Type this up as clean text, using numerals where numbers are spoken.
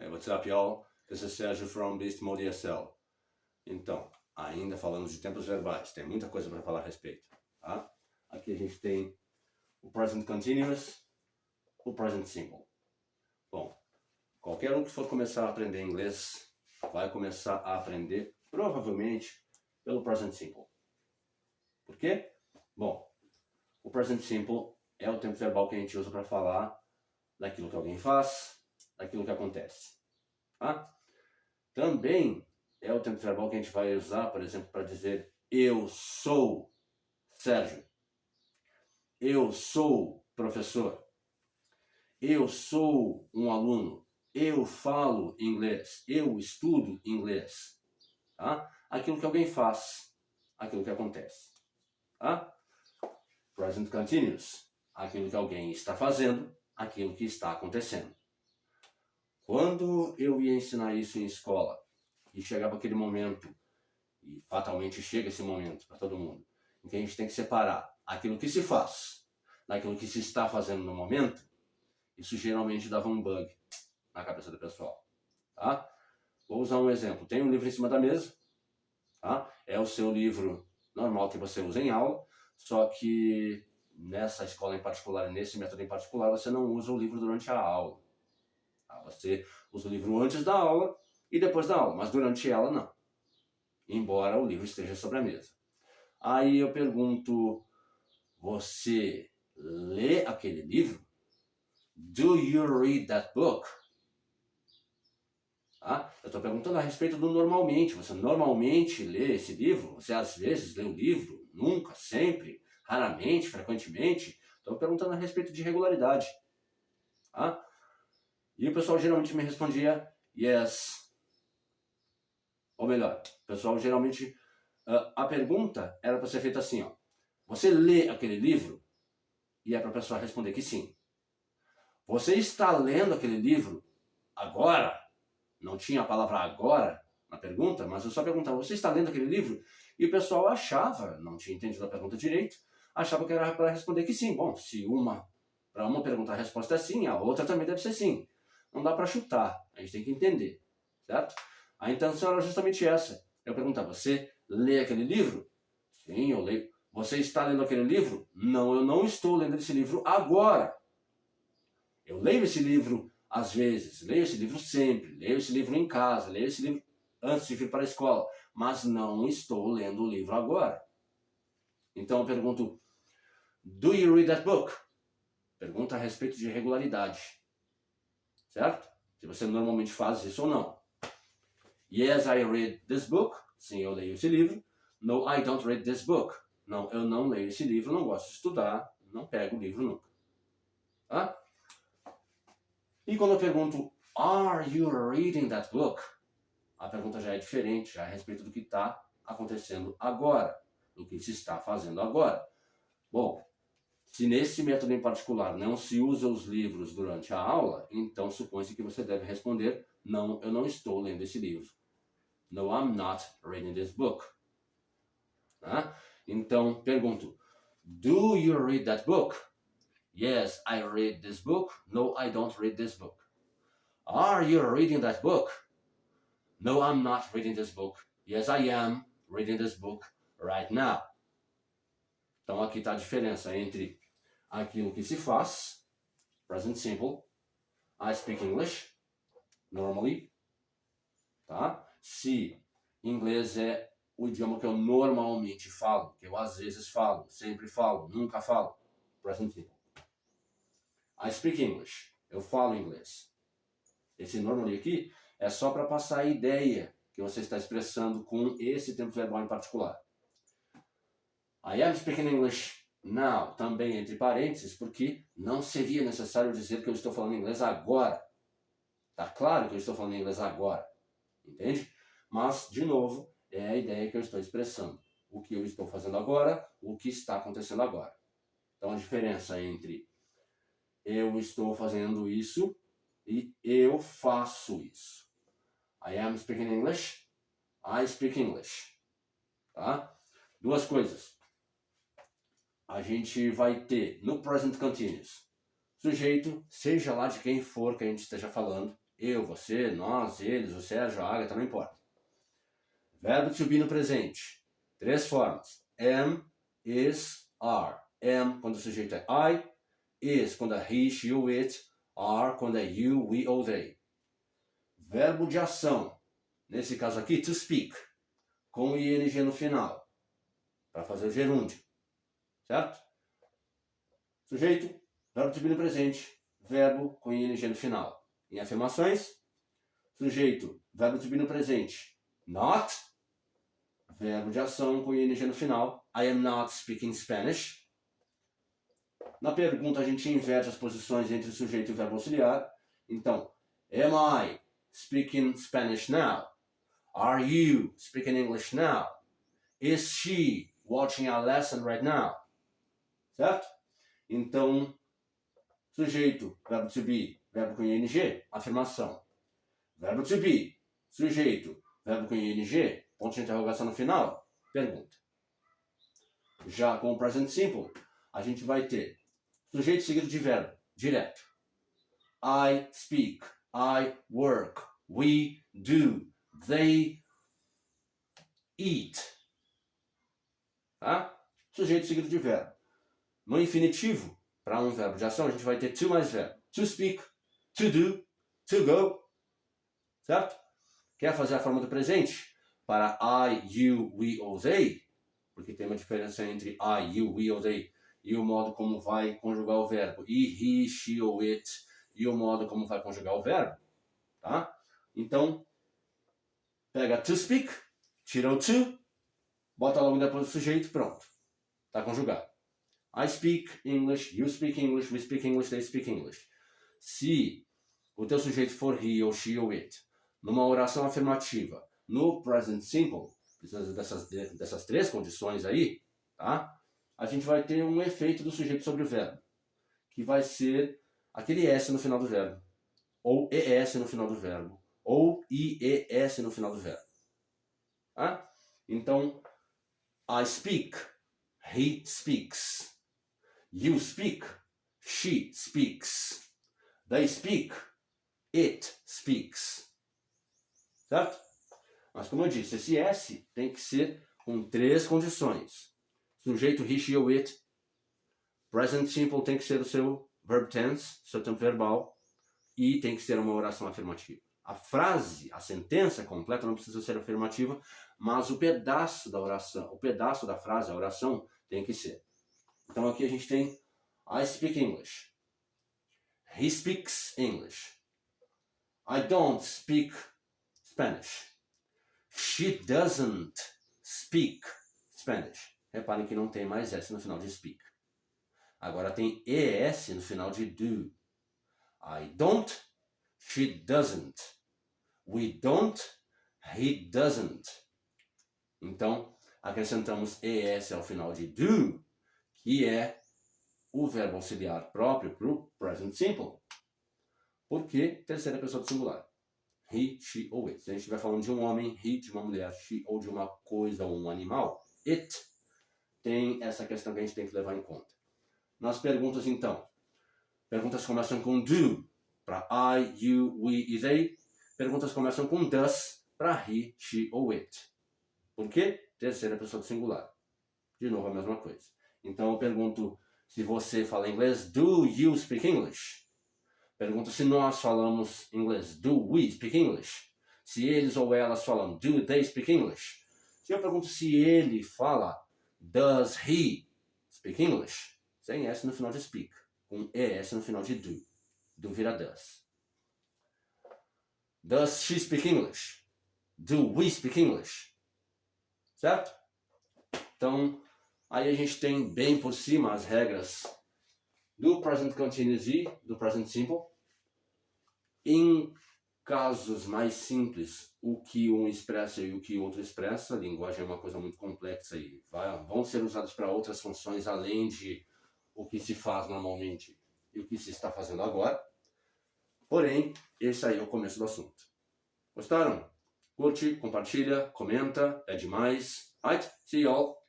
What's up, y'all? This is Sérgio from Beast Mode ESL. Então, ainda falando de tempos verbais, tem muita coisa para falar a respeito, tá? Aqui a gente tem o Present Continuous, o Present Simple. Bom, qualquer um que for começar a aprender inglês vai começar a aprender, provavelmente, pelo Present Simple. Por quê? Bom, o Present Simple é o tempo verbal que a gente usa para falar daquilo que alguém faz, daquilo que acontece. Tá? Também é o tempo verbal que a gente vai usar, por exemplo, para dizer eu sou Sérgio, eu sou professor, eu sou um aluno, eu falo inglês, eu estudo inglês. Tá? Aquilo que alguém faz, aquilo que acontece. Tá? Present Continuous, aquilo que alguém está fazendo, aquilo que está acontecendo. Quando eu ia ensinar isso em escola, e chegava aquele momento, e fatalmente chega esse momento para todo mundo, em que a gente tem que separar aquilo que se faz daquilo que se está fazendo no momento, isso geralmente dava um bug na cabeça do pessoal. Tá? Vou usar um exemplo. Tem um livro em cima da mesa, tá? É o seu livro normal que você usa em aula, só que nessa escola em particular, nesse método em particular, você não usa o livro durante a aula. Tá? Você usa o livro antes da aula e depois da aula, mas durante ela não. Embora o livro esteja sobre a mesa. Aí eu pergunto, você lê aquele livro? Do you read that book? Tá? Eu estou perguntando a respeito do normalmente. Você normalmente lê esse livro? Você às vezes lê o livro? Nunca? Sempre? Raramente? Frequentemente? Estou perguntando a respeito de regularidade. Tá? E o pessoal geralmente me respondia yes. Ou melhor, o pessoal geralmente... a pergunta era para ser feita assim, ó. Você lê aquele livro? E é para a pessoa responder que sim. Você está lendo aquele livro agora? Não tinha a palavra agora na pergunta, mas eu só perguntava, você está lendo aquele livro? E o pessoal achava, não tinha entendido a pergunta direito, achava que era para responder que sim. Bom, se para uma pergunta a resposta é sim, a outra também deve ser sim. Não dá para chutar, a gente tem que entender, certo? A intenção era justamente essa. Eu perguntava, você lê aquele livro? Sim, eu leio. Você está lendo aquele livro? Não, eu não estou lendo esse livro agora. Eu leio esse livro às vezes, leio esse livro sempre, leio esse livro em casa, leio esse livro antes de vir para a escola, mas não estou lendo o livro agora. Então eu pergunto, do you read that book? Pergunta a respeito de regularidade, certo? Se você normalmente faz isso ou não. Yes, I read this book. Sim, eu leio esse livro. No, I don't read this book. Não, eu não leio esse livro, não gosto de estudar, não pego o livro nunca. Tá? E quando eu pergunto, are you reading that book? A pergunta já é diferente, já é a respeito do que está acontecendo agora, do que se está fazendo agora. Bom, se nesse método em particular não se usa os livros durante a aula, então supõe-se que você deve responder, não, eu não estou lendo esse livro. No, I'm not reading this book. Tá? Então, pergunto, do you read that book? Yes, I read this book. No, I don't read this book. Are you reading that book? No, I'm not reading this book. Yes, I am reading this book right now. Então aqui está a diferença entre aquilo que se faz, present simple, I speak English, normally, tá? Se inglês é o idioma que eu normalmente falo, que eu às vezes falo, sempre falo, nunca falo, present simple. I speak English, eu falo inglês. Esse normally aqui é só para passar a ideia que você está expressando com esse tempo verbal em particular. I am speaking English now, também entre parênteses, porque não seria necessário dizer que eu estou falando inglês agora. Tá claro que eu estou falando inglês agora, entende? Mas, de novo, é a ideia que eu estou expressando. O que eu estou fazendo agora, o que está acontecendo agora. Então, a diferença entre eu estou fazendo isso e eu faço isso. I am speaking English, I speak English. Tá? Duas coisas. A gente vai ter no present continuous sujeito, seja lá de quem for que a gente esteja falando, Eu, você, nós, eles, o Sérgio, a Agatha, não importa. Verbo to be no presente. 3 formas. Am, is, are. Am quando o sujeito é I. Is quando é he, she ou it. Are quando é you, we ou they. Verbo de ação. Nesse caso aqui, to speak. Com ing no final. Para fazer o gerúndio. Certo? Sujeito, verbo to be no presente. Verbo com ing no final. Em afirmações, sujeito, verbo to be no presente. Not. Verbo de ação com ing no final. I am not speaking Spanish. Na pergunta, a gente inverte as posições entre o sujeito e o verbo auxiliar. Então, am I speaking Spanish now? Are you speaking English now? Is she watching a lesson right now? Certo? Então, sujeito, verbo to be, verbo com ing, afirmação. Verbo to be, sujeito, verbo com ing, ponto de interrogação no final, pergunta. Já com o present simple, a gente vai ter sujeito seguido de verbo, direto. I speak, I work, we do, they eat. Tá? Sujeito seguido de verbo. No infinitivo, para um verbo de ação, a gente vai ter to mais verbo. To speak, to do, to go. Certo? Quer fazer a forma do presente? Para I, you, we ou they, porque tem uma diferença entre I, you, we ou they, e o modo como vai conjugar o verbo. E he, she ou it, e o modo como vai conjugar o verbo. Tá? Então, pega to speak, tira o to, bota logo depois do sujeito, pronto. Está conjugado. I speak English, you speak English, we speak English, they speak English. Se o teu sujeito for he ou she ou it, numa oração afirmativa, no present simple, precisa dessas 3 condições aí, tá? A gente vai ter um efeito do sujeito sobre o verbo, que vai ser aquele S no final do verbo, ou ES no final do verbo, ou IES no final do verbo. Tá? Então, I speak, he speaks. You speak, she speaks. They speak, it speaks. Certo? Mas como eu disse, esse S tem que ser com 3 condições. Sujeito, he, she ou it. Present simple tem que ser o seu verb tense, seu tempo verbal. E tem que ser uma oração afirmativa. A frase, a sentença completa não precisa ser afirmativa, mas o pedaço da oração, o pedaço da frase, a oração, tem que ser. Então aqui a gente tem I speak English. He speaks English. I don't speak Spanish. She doesn't speak Spanish. Reparem que não tem mais S no final de speak. Agora tem ES no final de do. I don't, she doesn't. We don't, he doesn't. Então, acrescentamos ES ao final de do, que é o verbo auxiliar próprio para o present simple. Porque terceira pessoa do singular. He, she ou it. Se a gente estiver falando de um homem, he, de uma mulher, she ou de uma coisa ou um animal, it, tem essa questão que a gente tem que levar em conta. Nas perguntas, então, perguntas começam com do, para I, you, we e they. Perguntas começam com does, para he, she ou it. Por quê? Terceira pessoa do singular. De novo a mesma coisa. Então eu pergunto se você fala inglês, do you speak English? Pergunto se nós falamos inglês, do we speak English? Se eles ou elas falam, do they speak English? Se eu pergunto se ele fala, does he speak English? Sem S no final de speak, com ES no final de do. Do vira does. Does she speak English? Do we speak English? Certo? Então, aí a gente tem bem por cima as regras do present continuous e do present simple. Em casos mais simples, o que um expressa e o que o outro expressa, a linguagem é uma coisa muito complexa e vão ser usados para outras funções além de o que se faz normalmente e o que se está fazendo agora. Porém, esse aí é o começo do assunto. Gostaram? Curte, compartilha, comenta, é demais. Alright, see you all.